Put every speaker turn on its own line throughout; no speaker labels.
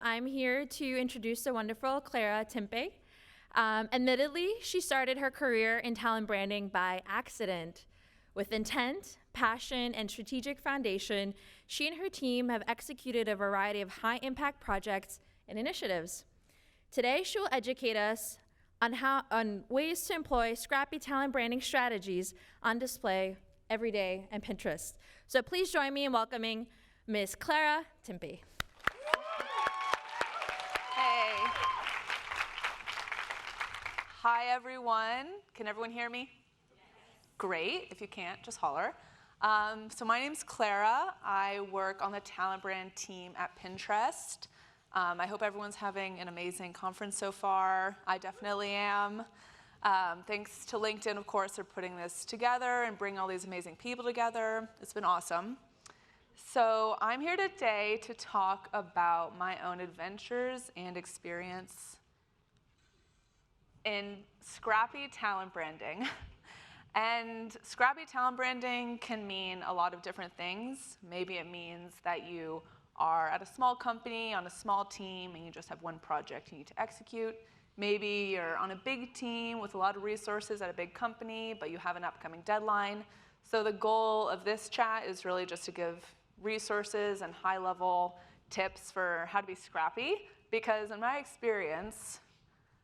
I'm here to introduce the wonderful Clara Timpe. Admittedly, she started her career in talent branding by accident. With intent, passion, and strategic foundation, she and her team have executed a variety of high-impact projects and initiatives. Today, she will educate us on ways to employ scrappy talent branding strategies on display every day on Pinterest. So please join me in welcoming Ms. Clara Timpe.
Hey. Hi, everyone. Can everyone hear me? Yes. Great. If you can't, just holler. So my name's Clara. I work on the talent brand team at Pinterest. I hope everyone's having an amazing conference so far. I definitely am. Thanks to LinkedIn, of course, for putting this together and bringing all these amazing people together. It's been awesome. So I'm here today to talk about my own adventures and experience in scrappy talent branding. And scrappy talent branding can mean a lot of different things. Maybe it means that you are at a small company on a small team and you just have one project you need to execute. Maybe you're on a big team with a lot of resources at a big company, but you have an upcoming deadline. So the goal of this chat is really just to give resources and high-level tips for how to be scrappy, because in my experience,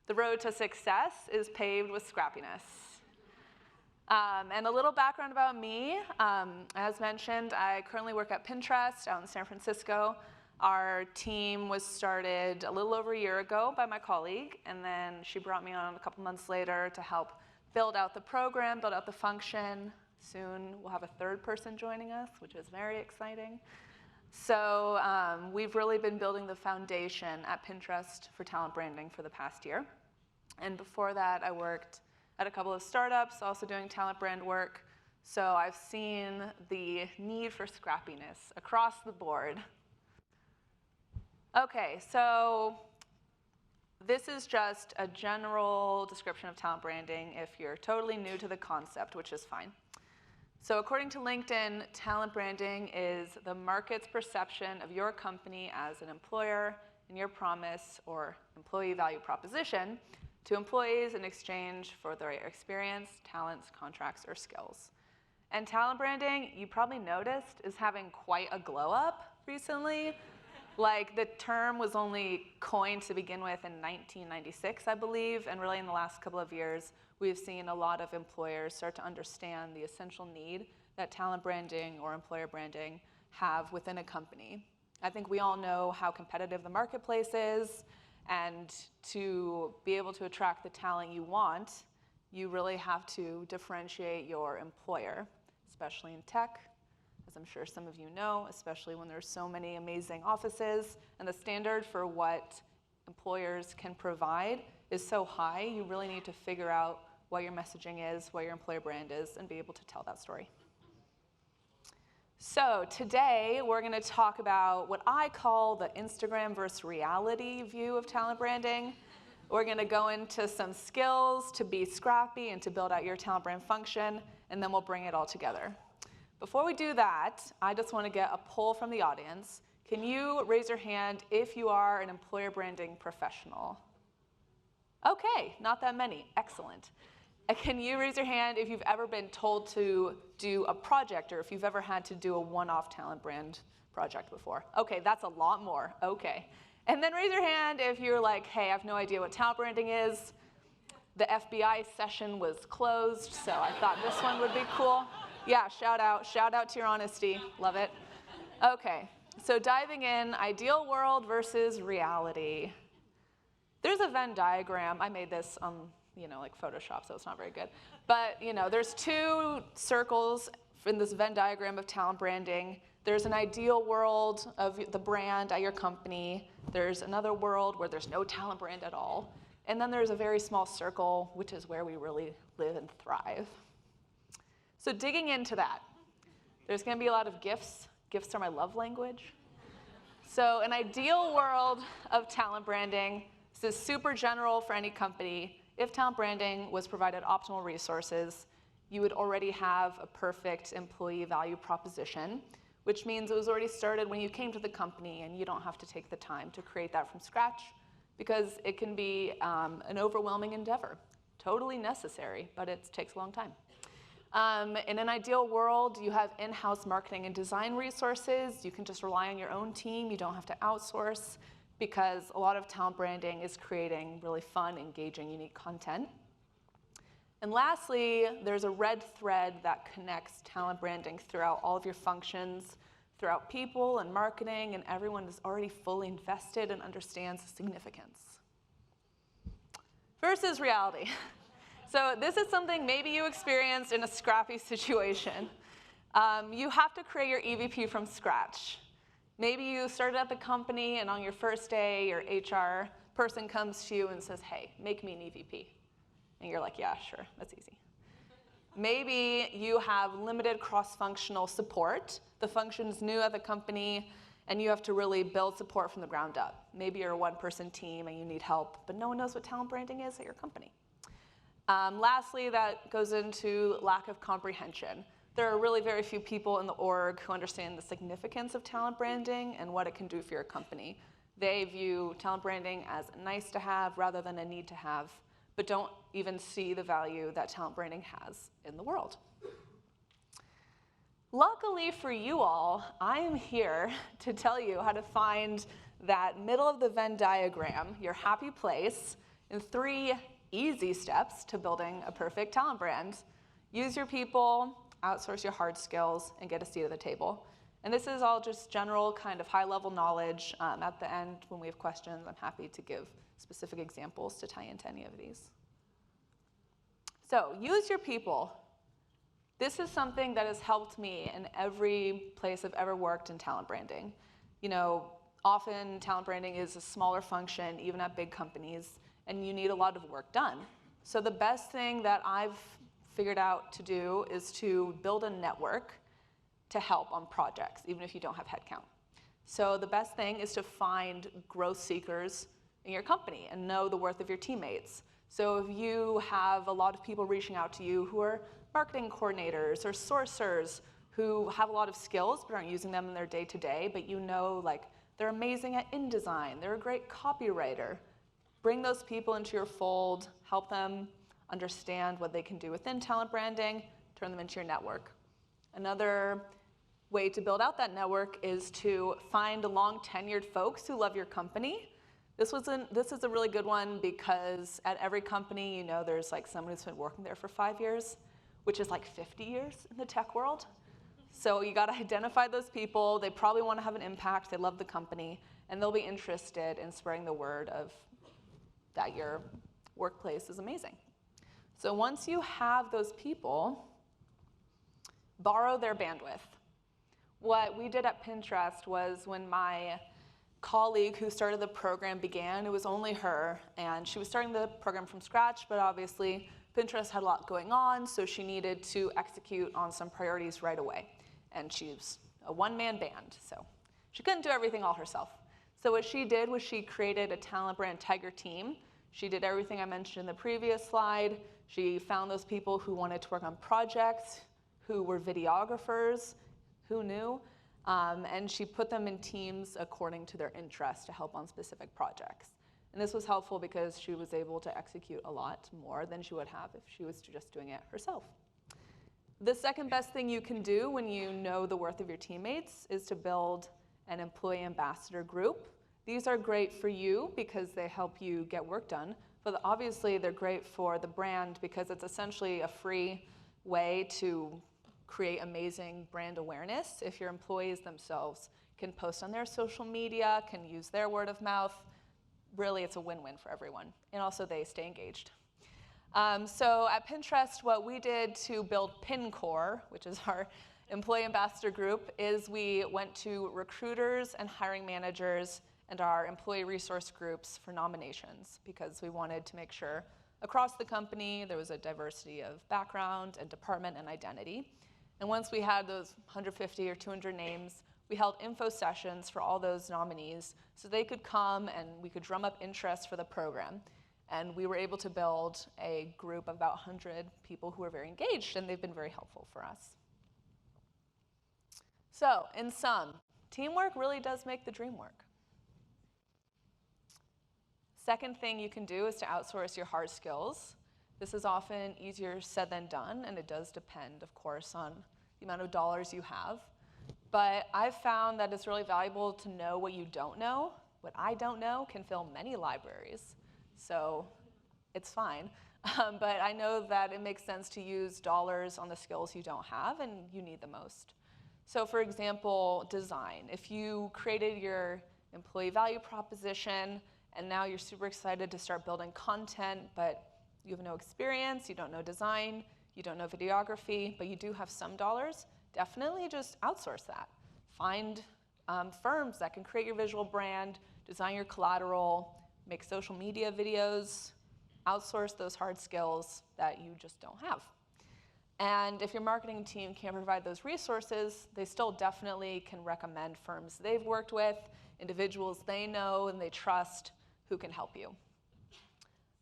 the road to success is paved with scrappiness. And a little background about me. As mentioned, I currently work at Pinterest out in San Francisco. Our team was started a little over a year ago by my colleague, and then she brought me on a couple months later to help build out the program, build out the function. Soon we'll have a third person joining us, which is very exciting. So we've really been building the foundation at Pinterest for talent branding for the past year. And before that, I worked at a couple of startups, also doing talent brand work. So I've seen the need for scrappiness across the board. Okay, so this is just a general description of talent branding if you're totally new to the concept, which is fine. So according to LinkedIn, talent branding is the market's perception of your company as an employer and your promise or employee value proposition to employees in exchange for their experience, talents, contracts, or skills. And talent branding, you probably noticed, is having quite a glow up recently. Like, the term was only coined to begin with in 1996, I believe, and really in the last couple of years, we've seen a lot of employers start to understand the essential need that talent branding or employer branding have within a company. I think we all know how competitive the marketplace is, and to be able to attract the talent you want, you really have to differentiate your employer, especially in tech, as I'm sure some of you know, especially when there's so many amazing offices, and the standard for what employers can provide is so high, you really need to figure out what your messaging is, what your employer brand is, and be able to tell that story. So today, we're going to talk about what I call the Instagram versus reality view of talent branding. We're going to go into some skills to be scrappy and to build out your talent brand function, and then we'll bring it all together. Before we do that, I just want to get a poll from the audience. Can you raise your hand if you are an employer branding professional? Okay, not that many. Excellent. Can you raise your hand if you've ever been told to do a project or if you've ever had to do a one-off talent brand project before? Okay, that's a lot more. Okay. And then raise your hand if you're like, hey, I have no idea what talent branding is. The FBI session was closed, so I thought this one would be cool. Yeah, shout out to your honesty. Love it. Okay, so diving in, ideal world versus reality. There's a Venn diagram. I made this on like Photoshop, so it's not very good. But there's two circles in this Venn diagram of talent branding. There's an ideal world of the brand at your company. There's another world where there's no talent brand at all. And then there's a very small circle, which is where we really live and thrive. So digging into that, there's going to be a lot of gifts. Gifts are my love language. So an ideal world of talent branding, this is super general for any company. If talent branding was provided optimal resources, you would already have a perfect employee value proposition, which means it was already started when you came to the company and you don't have to take the time to create that from scratch because it can be an overwhelming endeavor. Totally necessary, but it takes a long time. In an ideal world, you have in-house marketing and design resources. You can just rely on your own team. You don't have to outsource because a lot of talent branding is creating really fun, engaging, unique content. And lastly, there's a red thread that connects talent branding throughout all of your functions, throughout people and marketing, and everyone is already fully invested and understands the significance. Versus reality. So this is something maybe you experienced in a scrappy situation. You have to create your EVP from scratch. Maybe you started at the company and on your first day, your HR person comes to you and says, hey, make me an EVP. And you're like, yeah, sure, that's easy. Maybe you have limited cross-functional support. The function's new at the company, and you have to really build support from the ground up. Maybe you're a one-person team and you need help, but no one knows what talent branding is at your company. Lastly, that goes into lack of comprehension. There are really very few people in the org who understand the significance of talent branding and what it can do for your company. They view talent branding as nice to have rather than a need to have, but don't even see the value that talent branding has in the world. Luckily for you all, I am here to tell you how to find that middle of the Venn diagram, your happy place, in 3 easy steps to building a perfect talent brand. Use your people, outsource your hard skills, and get a seat at the table. And this is all just general kind of high-level knowledge. At the end, when we have questions, I'm happy to give specific examples to tie into any of these. So use your people. This is something that has helped me in every place I've ever worked in talent branding. You know, often talent branding is a smaller function, even at big companies, and you need a lot of work done. So the best thing that I've figured out to do is to build a network to help on projects, even if you don't have headcount. So the best thing is to find growth seekers in your company and know the worth of your teammates. So if you have a lot of people reaching out to you who are marketing coordinators or sourcers who have a lot of skills but aren't using them in their day-to-day, but you know like they're amazing at InDesign, they're a great copywriter, bring those people into your fold, help them understand what they can do within talent branding, turn them into your network. Another way to build out that network is to find long-tenured folks who love your company. This is a really good one because at every company, you know, there's like someone who's been working there for 5 years, which is like 50 years in the tech world. So you gotta identify those people. They probably wanna have an impact, they love the company, and they'll be interested in spreading the word of that your workplace is amazing. So once you have those people, borrow their bandwidth. What we did at Pinterest was when my colleague who started the program began, it was only her, and she was starting the program from scratch, but obviously Pinterest had a lot going on, so she needed to execute on some priorities right away. And she's a one-man band, so she couldn't do everything all herself. So what she did was she created a talent brand tiger team. She did everything I mentioned in the previous slide. She found those people who wanted to work on projects, who were videographers, who knew, and she put them in teams according to their interests to help on specific projects. And this was helpful because she was able to execute a lot more than she would have if she was just doing it herself. The second best thing you can do when you know the worth of your teammates is to build an employee ambassador group. These are great for you because they help you get work done, but obviously they're great for the brand because it's essentially a free way to create amazing brand awareness. If your employees themselves can post on their social media, can use their word of mouth, really it's a win-win for everyone. And also they stay engaged. So at Pinterest, what we did to build PinCore, which is our employee ambassador group, is we went to recruiters and hiring managers and our employee resource groups for nominations because we wanted to make sure across the company there was a diversity of background and department and identity. And once we had those 150 or 200 names, we held info sessions for all those nominees so they could come and we could drum up interest for the program. And we were able to build a group of about 100 people who were very engaged, and they've been very helpful for us. So, in sum, teamwork really does make the dream work. Second thing you can do is to outsource your hard skills. This is often easier said than done, and it does depend, of course, on the amount of dollars you have. But I've found that it's really valuable to know what you don't know. What I don't know can fill many libraries, so it's fine. But I know that it makes sense to use dollars on the skills you don't have and you need the most. So for example, design. If you created your employee value proposition and now you're super excited to start building content, but you have no experience, you don't know design, you don't know videography, but you do have some dollars, definitely just outsource that. Find firms that can create your visual brand, design your collateral, make social media videos, outsource those hard skills that you just don't have. And if your marketing team can't provide those resources, they still definitely can recommend firms they've worked with, individuals they know and they trust who can help you.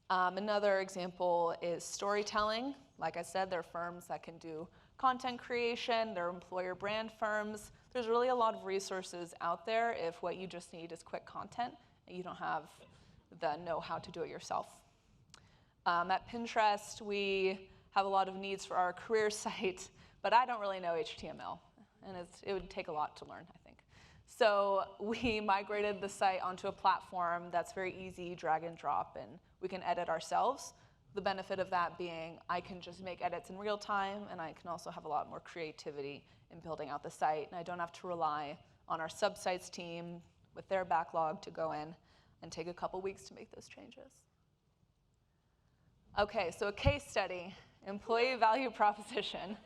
Another example is storytelling. Like I said, there are firms that can do content creation, there are employer brand firms. There's really a lot of resources out there if what you just need is quick content and you don't have the know-how to do it yourself. At Pinterest, we have a lot of needs for our career site, but I don't really know HTML, and it would take a lot to learn, I think. So we migrated the site onto a platform that's very easy, drag and drop, and we can edit ourselves. The benefit of that being I can just make edits in real time, and I can also have a lot more creativity in building out the site, and I don't have to rely on our subsites team with their backlog to go in and take a couple weeks to make those changes. Okay, so a case study, employee value proposition.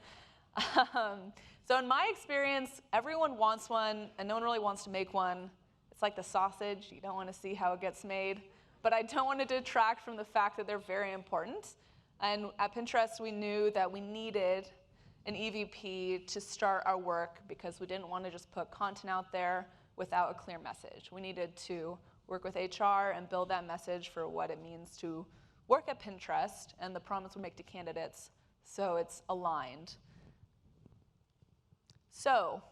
So in my experience, everyone wants one, and no one really wants to make one. It's like the sausage. You don't want to see how it gets made. But I don't want to detract from the fact that they're very important. And at Pinterest, we knew that we needed an EVP to start our work because we didn't want to just put content out there without a clear message. We needed to work with HR and build that message for what it means to work at Pinterest and the promise we make to candidates so it's aligned. So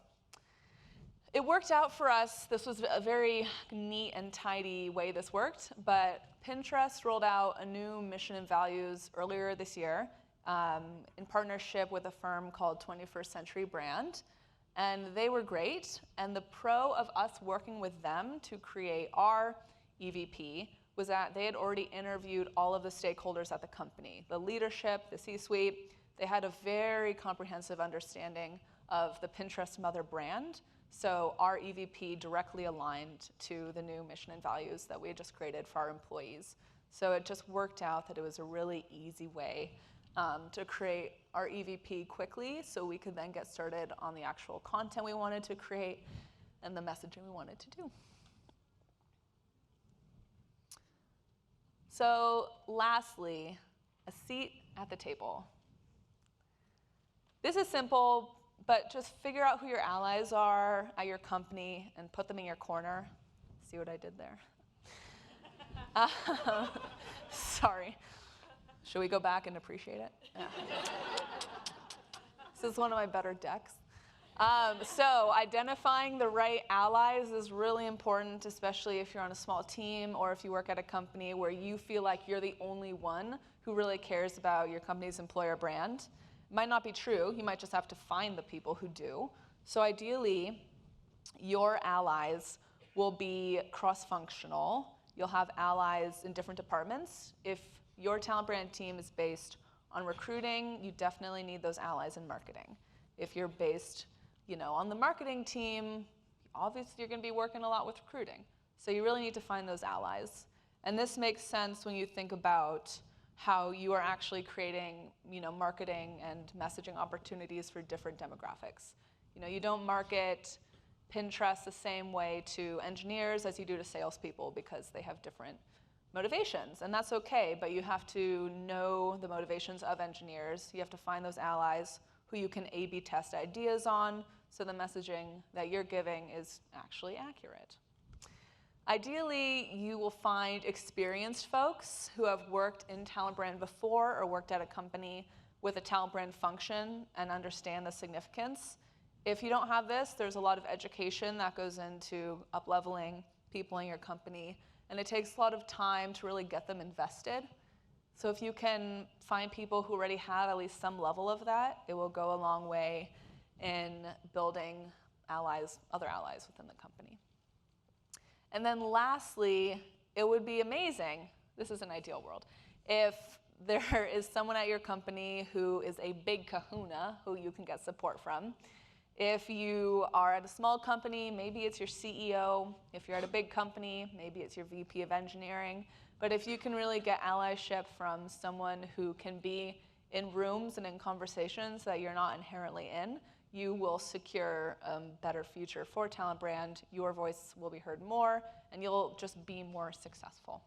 it worked out for us. This was a very neat and tidy way this worked, but Pinterest rolled out a new mission and values earlier this year in partnership with a firm called 21st Century Brand, and they were great. And the pro of us working with them to create our EVP was that they had already interviewed all of the stakeholders at the company, the leadership, the C-suite. They had a very comprehensive understanding of the Pinterest mother brand. So our EVP directly aligned to the new mission and values that we had just created for our employees. So it just worked out that it was a really easy way to create our EVP quickly so we could then get started on the actual content we wanted to create and the messaging we wanted to do. So lastly, a seat at the table. This is simple, but just figure out who your allies are at your company and put them in your corner. See what I did there? Sorry. Should we go back and appreciate it? Yeah. This is one of my better decks. So identifying the right allies is really important, especially if you're on a small team or if you work at a company where you feel like you're the only one who really cares about your company's employer brand. It might not be true. You might just have to find the people who do. So ideally, your allies will be cross-functional. You'll have allies in different departments. If your talent brand team is based on recruiting, you definitely need those allies in marketing. If you're based, on the marketing team, obviously you're going to be working a lot with recruiting. So you really need to find those allies. And this makes sense when you think about how you are actually creating, marketing and messaging opportunities for different demographics. You don't market Pinterest the same way to engineers as you do to salespeople because they have different motivations, and that's okay, but you have to know the motivations of engineers. You have to find those allies who you can A/B test ideas on so the messaging that you're giving is actually accurate. Ideally, you will find experienced folks who have worked in talent brand before or worked at a company with a talent brand function and understand the significance. If you don't have this, there's a lot of education that goes into up-leveling people in your company, and it takes a lot of time to really get them invested. So if you can find people who already have at least some level of that, it will go a long way in building allies, other allies within the company. And then lastly, it would be amazing, this is an ideal world, if there is someone at your company who is a big kahuna who you can get support from. If you are at a small company, maybe it's your CEO. If you're at a big company, maybe it's your VP of engineering. But if you can really get allyship from someone who can be in rooms and in conversations that you're not inherently in, you will secure a better future for Talent Brand. Your voice will be heard more, and you'll just be more successful.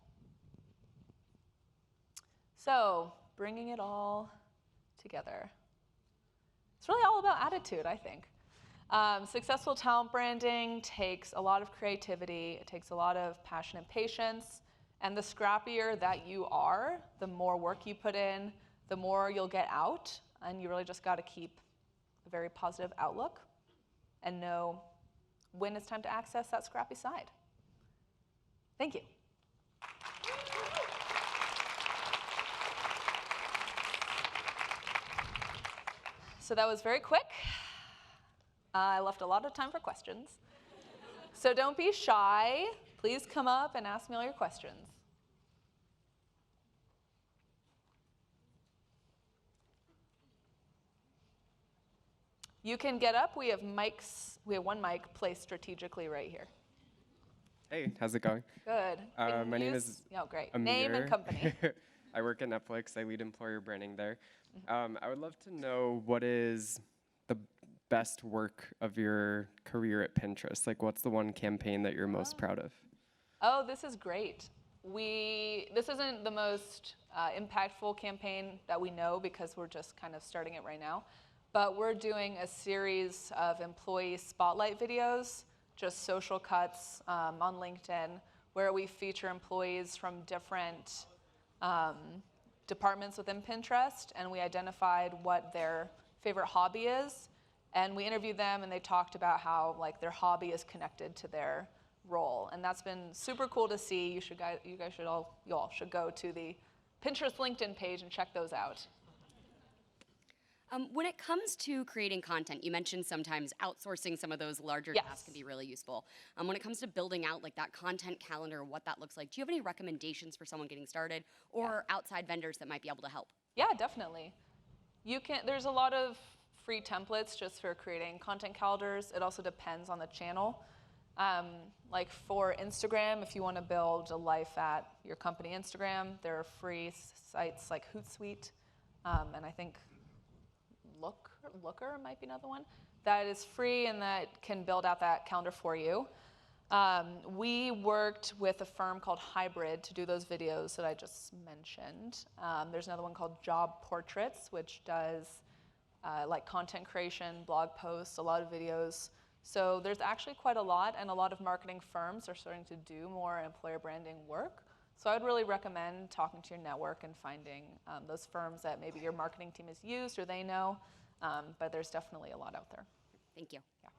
So, bringing it all together. It's really all about attitude, I think. Successful talent branding takes a lot of creativity, it takes a lot of passion and patience, and the scrappier that you are, the more work you put in, the more you'll get out, and you really just gotta keep a very positive outlook and know when it's time to access that scrappy side. Thank you. So that was very quick. I left a lot of time for questions. So don't be shy. Please come up and ask me all your questions. You can get up. We have mics. We have one mic placed strategically right here.
Hey, how's it going?
Good.
My name is
Oh, great.
Amir.
Name and company.
I work at Netflix. I lead employer branding there. I would love to know what is the best work of your career at Pinterest? Like, what's the one campaign that you're most proud of?
Oh, this is great. This isn't the most impactful campaign that we know because we're just kind of starting it right now. But we're doing a series of employee spotlight videos, just social cuts on LinkedIn, where we feature employees from different departments within Pinterest, and we identified what their favorite hobby is, and we interviewed them, and they talked about how their hobby is connected to their role, and that's been super cool to see. You all should go to the Pinterest LinkedIn page and check those out.
When it comes to creating content, you mentioned sometimes outsourcing some of those larger tasks can be really useful. When it comes to building out that content calendar, what that looks like, do you have any recommendations for someone getting started or outside vendors that might be able to help? Yeah,
definitely. There's a lot of free templates just for creating content calendars. It also depends on the channel. Like for Instagram, if you want to build a life at your company Instagram, there are free sites like Hootsuite, and I think Looker might be another one that is free and that can build out that calendar for you. We worked with a firm called Hybrid to do those videos that I just mentioned. There's another one called Job Portraits, which does content creation, blog posts, a lot of videos. So there's actually quite a lot, and a lot of marketing firms are starting to do more employer branding work. So I would really recommend talking to your network and finding those firms that maybe your marketing team has used or they know, but there's definitely a lot out there.
Thank you.
Yeah.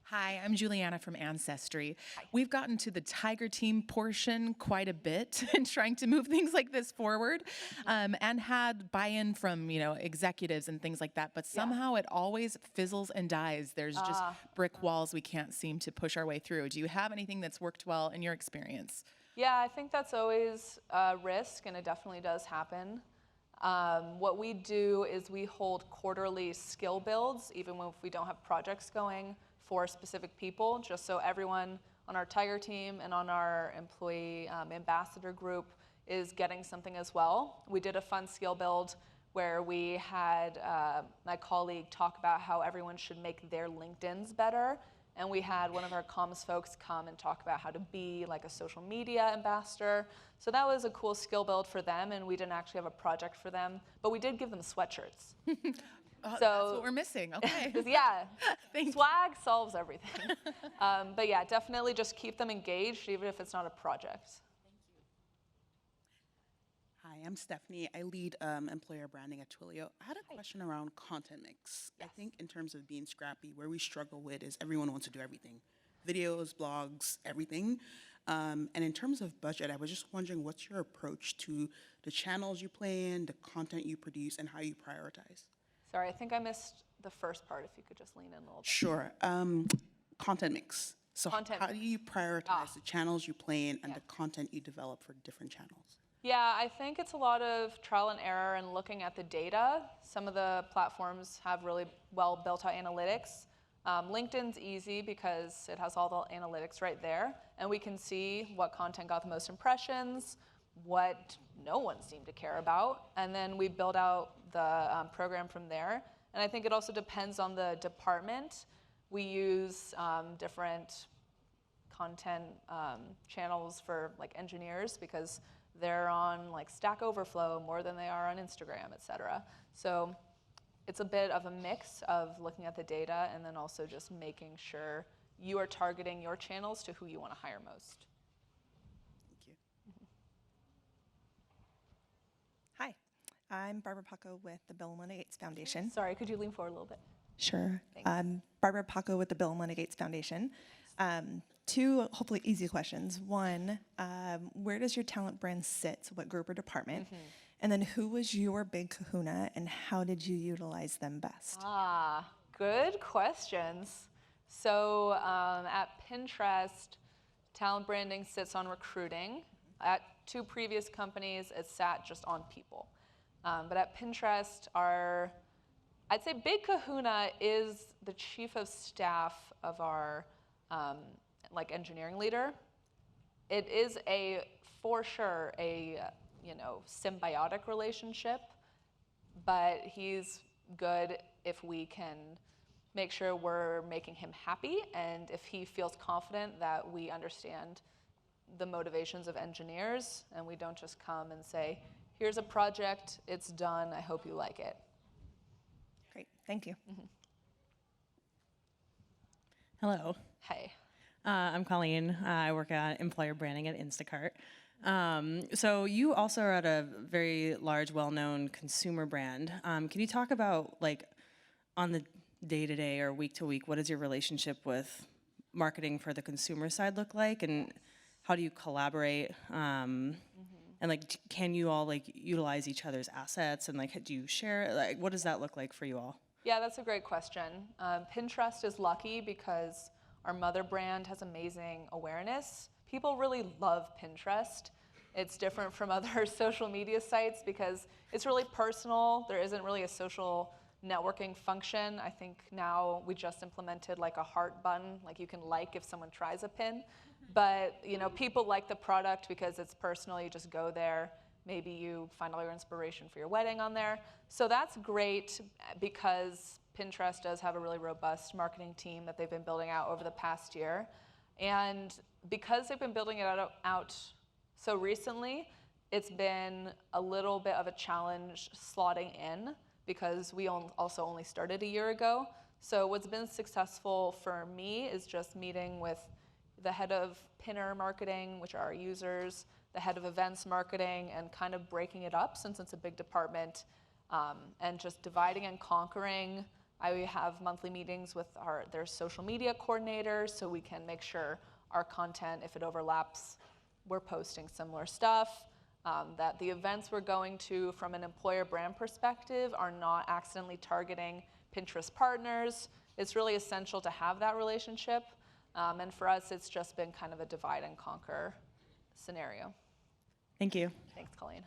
Hi, I'm Juliana from Ancestry.
Hi.
We've gotten to the Tiger Team portion quite a bit in trying to move things like this forward, and had buy-in from executives and things like that, but somehow it always fizzles and dies. There's just brick walls we can't seem to push our way through. Do you have anything that's worked well in your experience?
Yeah, I think that's always a risk, and it definitely does happen. What we do is we hold quarterly skill builds, even if we don't have projects going, for specific people, just so everyone on our Tiger team and on our employee ambassador group is getting something as well. We did a fun skill build where we had my colleague talk about how everyone should make their LinkedIns better, and we had one of our comms folks come and talk about how to be like a social media ambassador. So that was a cool skill build for them, and we didn't actually have a project for them, but we did give them sweatshirts.
That's what we're missing. Okay.
Yeah, swag solves everything. But yeah, definitely just keep them engaged, even if it's not a project.
Hi, I'm Stephanie. I lead employer branding at Twilio. I had a question around content mix. I think in terms of being scrappy, where we struggle with is everyone wants to do everything. Videos, blogs, everything. And in terms of budget, I was just wondering what's your approach to the channels you play in, the content you produce, and how you prioritize?
Sorry, I think I missed the first part, if you could just lean in a little bit.
Sure. Content mix. So
Content
how
mix.
do you prioritize the channels you play in and the content you develop for different channels?
Yeah, I think it's a lot of trial and error and looking at the data. Some of the platforms have really well built out analytics. LinkedIn's easy because it has all the analytics right there, and we can see what content got the most impressions, what no one seemed to care about, and then we build out the program from there. And I think it also depends on the department. We use different content channels for like engineers because they're on like Stack Overflow more than they are on Instagram, et cetera. So it's a bit of a mix of looking at the data and then also just making sure you are targeting your channels to who you want to hire most.
Thank you.
Hi, I'm Barbara Paco with the Bill and Melinda Gates Foundation.
Sorry, could you lean forward a little bit?
Sure.
Thanks.
I'm Barbara Paco with the Bill and Melinda Gates Foundation. Two hopefully easy questions. One, where does your talent brand sit? So what group or department? And then who was your big kahuna and how did you utilize them best?
Good questions. So at Pinterest, talent branding sits on recruiting. At two previous companies, it sat just on people. But at Pinterest, I'd say big kahuna is the chief of staff of our like engineering leader. It is for sure a symbiotic relationship, but he's good if we can make sure we're making him happy and if he feels confident that we understand the motivations of engineers and we don't just come and say, here's a project, it's done, I hope you like it.
Great, thank you.
Hello,
Hey.
I'm Colleen. I work at employer branding at Instacart. So you also are at a very large, well-known consumer brand. Can you talk about, like, on the day-to-day or week-to-week, what does your relationship with marketing for the consumer side look like, and how do you collaborate? And like, can you all like utilize each other's assets, and like, do you share? Like, what does that look like for you all?
Yeah, that's a great question. Pinterest is lucky because our mother brand has amazing awareness. People really love Pinterest. It's different from other social media sites because it's really personal. There isn't really a social networking function. I think now we just implemented like a heart button, like you can like if someone tries a pin. But people like the product because it's personal. You just go there. Maybe you find all your inspiration for your wedding on there. So that's great because Pinterest does have a really robust marketing team that they've been building out over the past year. And because they've been building it out so recently, it's been a little bit of a challenge slotting in because we also only started a year ago. So what's been successful for me is just meeting with the head of Pinner marketing, which are our users, the head of events marketing, and kind of breaking it up since it's a big department, and just dividing and conquering. I have monthly meetings with their social media coordinators so we can make sure our content, if it overlaps, we're posting similar stuff, that the events we're going to from an employer brand perspective are not accidentally targeting Pinterest partners. It's really essential to have that relationship. And for us, it's just been kind of a divide and conquer scenario.
Thank you.
Thanks, Colleen.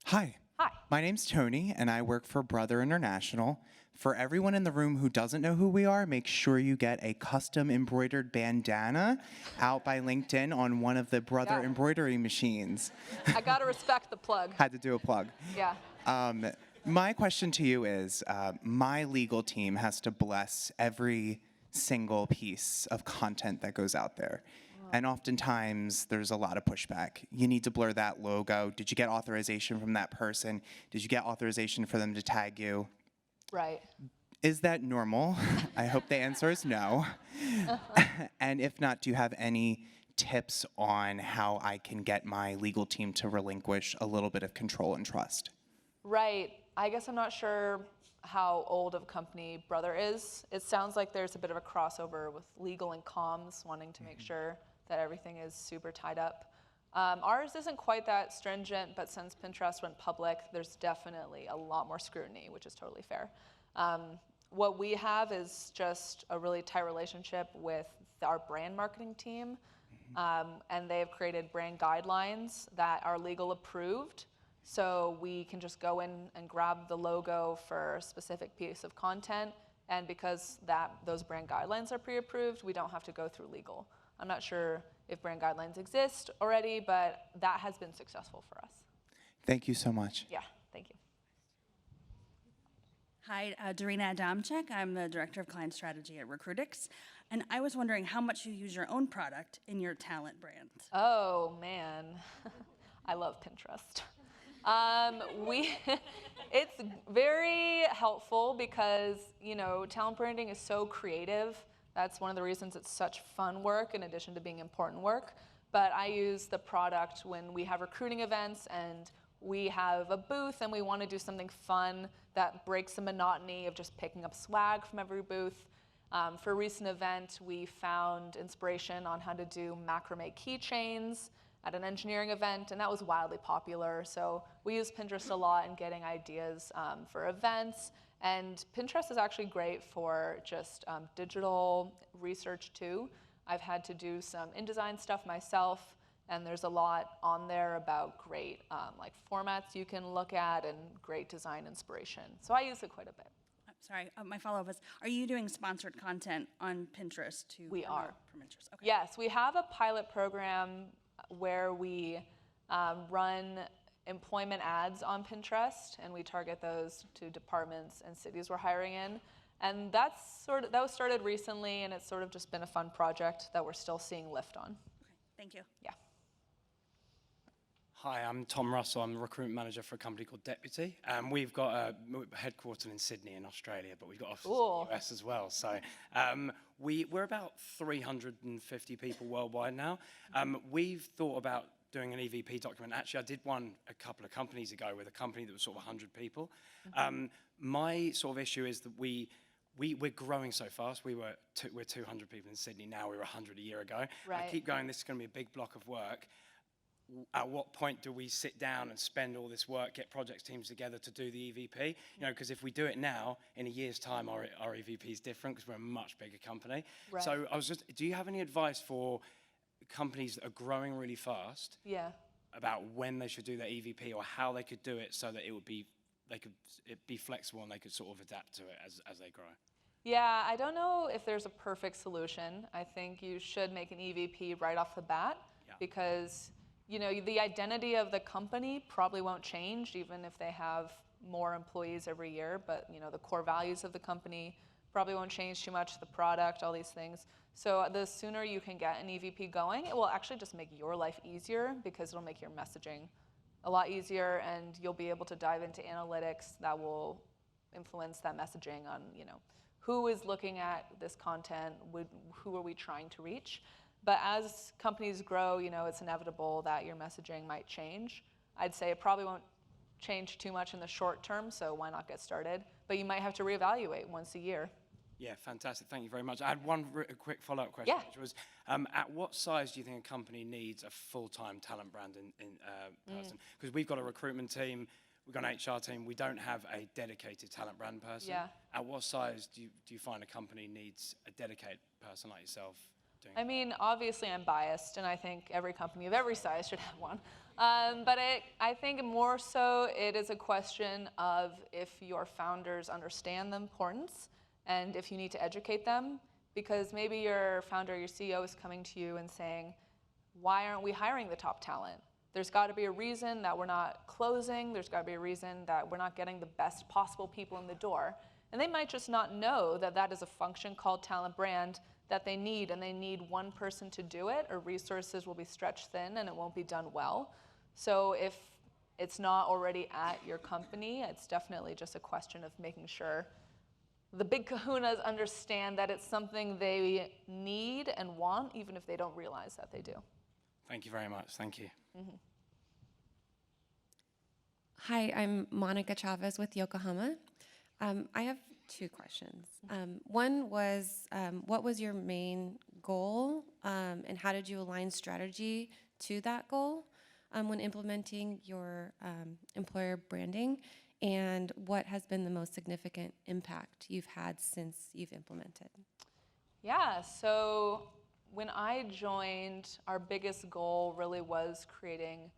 Hi.
Hi.
My name's Tony, and I work for Brother International. For everyone in the room who doesn't know who we are, make sure you get a custom embroidered bandana out by LinkedIn on one of the Brother embroidery machines.
I gotta respect the plug.
Had to do a plug.
Yeah.
My question to you is, my legal team has to bless every single piece of content that goes out there. And oftentimes, there's a lot of pushback. You need to blur that logo. Did you get authorization from that person? Did you get authorization for them to tag you?
Right.
Is that normal? I hope the answer is no. And if not, do you have any tips on how I can get my legal team to relinquish a little bit of control and trust.
Right. I guess I'm not sure how old of a company Brother is. It sounds like there's a bit of a crossover with legal and comms, wanting to make sure that everything is super tied up. Ours isn't quite that stringent, but since Pinterest went public, there's definitely a lot more scrutiny, which is totally fair. What we have is just a really tight relationship with our brand marketing team, and they have created brand guidelines that are legal approved. So we can just go in and grab the logo for a specific piece of content, and because those brand guidelines are pre-approved, we don't have to go through legal. I'm not sure if brand guidelines exist already, but that has been successful for us.
Thank you so much.
Yeah, thank you.
Hi, Dorina Adamczyk. I'm the Director of Client Strategy at Recruitix. And I was wondering how much you use your own product in your talent brand.
Oh, man. I love Pinterest. It's very helpful because, talent branding is so creative. That's one of the reasons it's such fun work in addition to being important work. But I use the product when we have recruiting events and we have a booth and we want to do something fun that breaks the monotony of just picking up swag from every booth. For a recent event, we found inspiration on how to do macrame keychains at an engineering event, and that was wildly popular. So we use Pinterest a lot in getting ideas for events. And Pinterest is actually great for just digital research too. I've had to do some InDesign stuff myself, and there's a lot on there about great like formats you can look at and great design inspiration. So I use it quite a bit.
Sorry, my follow-up is, are you doing sponsored content on Pinterest to
We are.
From Pinterest? Okay.
Yes, we have a pilot program where we run employment ads on Pinterest, and we target those to departments and cities we're hiring in. And that was started recently, and it's sort of just been a fun project that we're still seeing lift on.
Okay, thank you.
Yeah.
Hi, I'm Tom Russell. I'm the recruitment manager for a company called Deputy. We're headquartered in Sydney in Australia, but we've got offices in the US as well. So we're about 350 people worldwide now. We've thought about doing an EVP document. Actually, I did one a couple of companies ago with a company that was sort of 100 people. My sort of issue is that we're growing so fast. We're 200 people in Sydney now. We were 100 a year ago.
Right.
I keep going, this is going to be a big block of work. At what point do we sit down and spend all this work, get project teams together to do the EVP? Because if we do it now, in a year's time, our EVP is different because we're a much bigger company.
Right.
So do you have any advice for companies that are growing really fast?
Yeah.
About when they should do their EVP or how they could do it so that it'd be flexible and they could sort of adapt to it as they grow?
Yeah, I don't know if there's a perfect solution. I think you should make an EVP right off the bat because the identity of the company probably won't change even if they have more employees every year, but the core values of the company probably won't change too much, the product, all these things. So the sooner you can get an EVP going, it will actually just make your life easier because it'll make your messaging a lot easier, and you'll be able to dive into analytics that will influence that messaging on, who is looking at this content, who are we trying to reach. But as companies grow, it's inevitable that your messaging might change. I'd say it probably won't change too much in the short term, so why not get started? But you might have to reevaluate once a year.
Yeah, fantastic. Thank you very much. I had one quick follow-up question, which was, at what size do you think a company needs a full-time talent brand person? Because we've got a recruitment team, we've got an HR team, we don't have a dedicated talent brand person.
Yeah.
At what size do you find a company needs a dedicated person like yourself?
I mean, obviously I'm biased, and I think every company of every size should have one. But I think more so it is a question of if your founders understand the importance and if you need to educate them, because maybe your founder, your CEO is coming to you and saying, why aren't we hiring the top talent? There's got to be a reason that we're not closing. There's got to be a reason that we're not getting the best possible people in the door. And they might just not know that that is a function called talent brand that they need, and they need one person to do it, or resources will be stretched thin and it won't be done well. So if it's not already at your company, it's definitely just a question of making sure the big kahunas understand that it's something they need and want, even if they don't realize that they do.
Thank you very much. Thank you.
Hi, I'm Monica Chavez with Yokohama. I have two questions. One was, what was your main goal, and how did you align strategy to that goal when implementing your employer branding? And what has been the most significant impact you've had since you've implemented?
Yeah, so when I joined, our biggest goal really was creating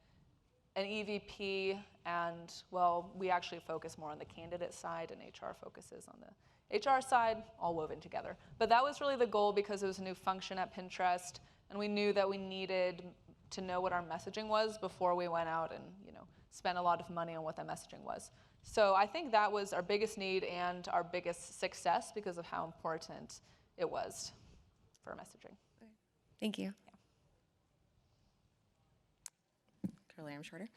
an EVP, and well, we actually focus more on the candidate side, and HR focuses on the HR side, all woven together. But that was really the goal because it was a new function at Pinterest, and we knew that we needed to know what our messaging was before we went out and spent a lot of money on what that messaging was. So I think that was our biggest need and our biggest success because of how important it was for messaging.
Thank you.
Curly, I'm shorter.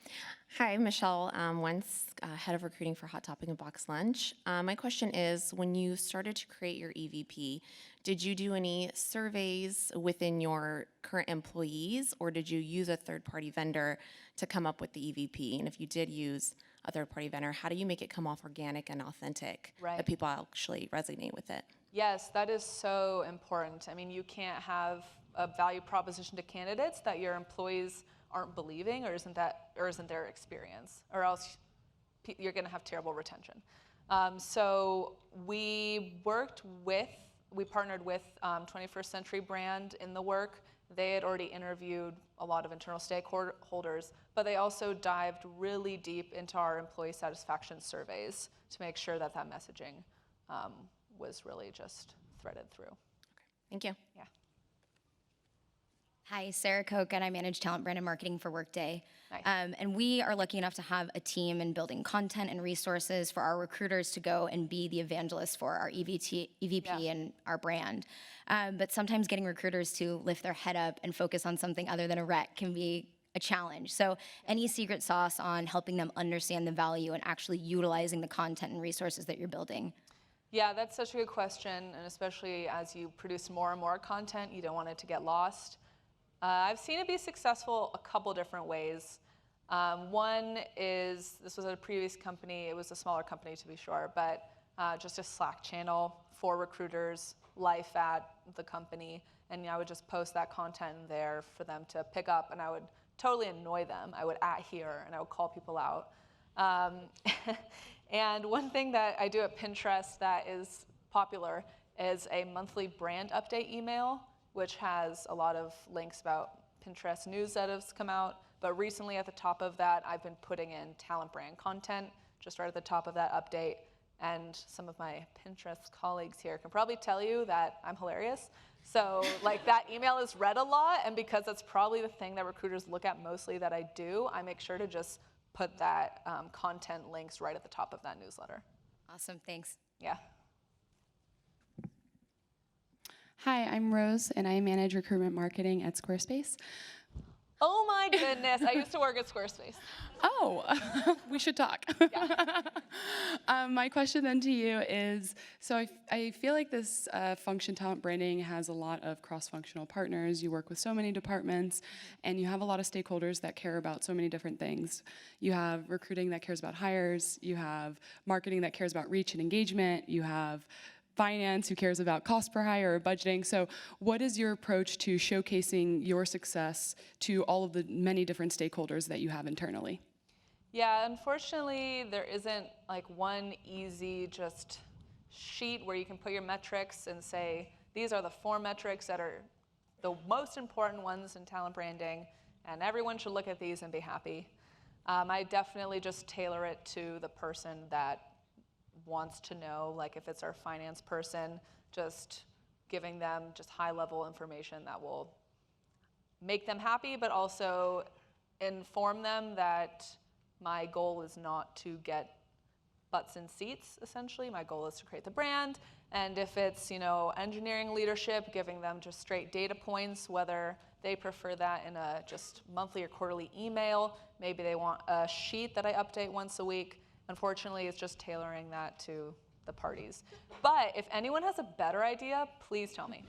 Hi, Michelle Wentz, head of recruiting for Hot Topic and Box Lunch. My question is, when you started to create your EVP, did you do any surveys within your current employees, or did you use a third-party vendor to come up with the EVP? And if you did use a third-party vendor, how do you make it come off organic and authentic, that people actually resonate with it?
Yes, that is so important. I mean, you can't have a value proposition to candidates that your employees aren't believing or isn't their experience, or else you're going to have terrible retention. So we partnered with 21st Century Brand in the work. They had already interviewed a lot of internal stakeholders, but they also dived really deep into our employee satisfaction surveys to make sure that that messaging was really just threaded through. Okay.
Thank you.
Yeah.
Hi, Sarah Koch, and I manage talent brand and marketing for Workday.
Nice.
And we are lucky enough to have a team in building content and resources for our recruiters to go and be the evangelists for our EVP and our brand. But sometimes getting recruiters to lift their head up and focus on something other than a rec can be a challenge. So any secret sauce on helping them understand the value and actually utilizing the content and resources that you're building?
Yeah, that's such a good question, and especially as you produce more and more content, you don't want it to get lost. I've seen it be successful a couple different ways. One is, this was at a previous company, it was a smaller company to be sure, but just a Slack channel for recruiters, life at the company, and I would just post that content there for them to pick up, and I would totally annoy them. I would @here, and I would call people out. And one thing that I do at Pinterest that is popular is a monthly brand update email, which has a lot of links about Pinterest news that has come out. But recently at the top of that, I've been putting in talent brand content, just right at the top of that update. And some of my Pinterest colleagues here can probably tell you that I'm hilarious. So like that email is read a lot, and because that's probably the thing that recruiters look at mostly that I do, I make sure to just put that content links right at the top of that newsletter.
Awesome, thanks.
Yeah.
Hi, I'm Rose, and I manage recruitment marketing at Squarespace.
Oh my goodness, I used to work at Squarespace.
Oh, we should talk.
Yeah.
My question then to you is, so I feel like this function, talent branding, has a lot of cross-functional partners. You work with so many departments, and you have a lot of stakeholders that care about so many different things. You have recruiting that cares about hires. You have marketing that cares about reach and engagement. You have finance, who cares about cost per hire or budgeting. So what is your approach to showcasing your success to all of the many different stakeholders that you have internally?
Yeah, unfortunately, there isn't like one easy just sheet where you can put your metrics and say, these are the 4 metrics that are the most important ones in talent branding, and everyone should look at these and be happy. I definitely just tailor it to the person that wants to know, like if it's our finance person, just giving them just high-level information that will make them happy, but also inform them that my goal is not to get butts in seats, essentially. My goal is to create the brand, and if it's, engineering leadership, giving them just straight data points, whether they prefer that in a just monthly or quarterly email, maybe they want a sheet that I update once a week. Unfortunately, it's just tailoring that to the parties. But if anyone has a better idea, please tell me.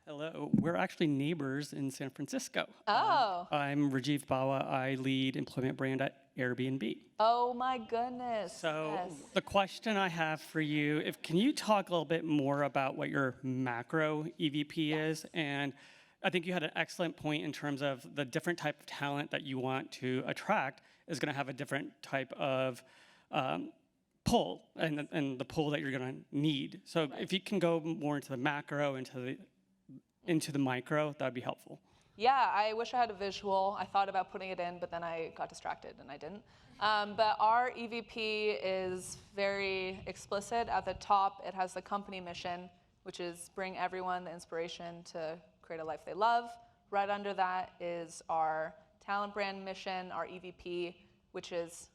Hello, we're actually neighbors in San Francisco.
Oh.
I'm Rajiv Bawa. I lead employment brand at Airbnb.
Oh my goodness.
So
yes.
the question I have for you, can you talk a little bit more about what your macro EVP is? And I think you had an excellent point in terms of the different type of talent that you want to attract is going to have a different type of pull and the pull that you're going to need. So if you can go more into the macro, into the micro, that would be helpful.
Yeah, I wish I had a visual. I thought about putting it in, but then I got distracted and I didn't. But our EVP is very explicit. At the top, it has the company mission, which is bring everyone the inspiration to create a life they love. Right under that is our talent brand mission, our EVP, which is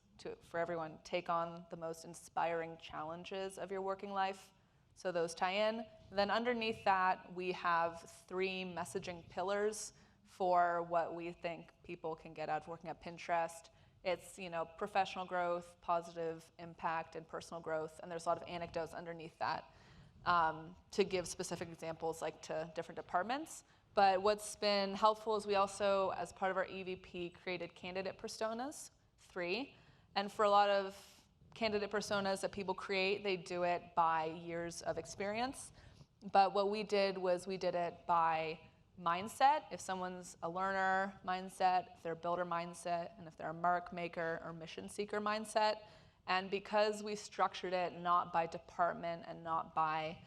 for everyone, take on the most inspiring challenges of your working life. So those tie in. Then underneath that, we have 3 messaging pillars for what we think people can get out of working at Pinterest. It's, professional growth, positive impact, and personal growth. And there's a lot of anecdotes underneath that to give specific examples to different departments. But what's been helpful is we also, as part of our EVP, created candidate personas, 3. And for a lot of candidate personas that people create, they do it by years of experience. But what we did was we did it by mindset. If someone's a learner mindset, if they're a builder mindset, and if they're a mark maker or mission seeker mindset. And because we structured it not by department and not by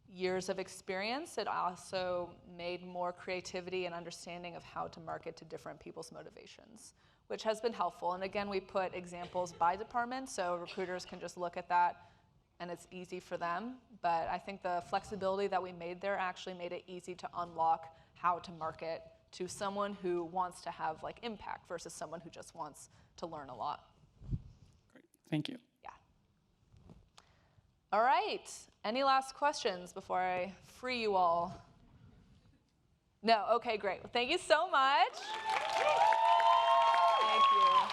years of experience, it also made more creativity and understanding of how to market to different people's motivations, which has been helpful. And again, we put examples by department so recruiters can just look at that and it's easy for them. But I think the flexibility that we made there actually made it easy to unlock how to market to someone who wants to have impact versus someone who just wants to learn a lot.
Great, thank you.
Yeah. All right, any last questions before I free you all? No, okay, great. Well, thank you so much. Thank you.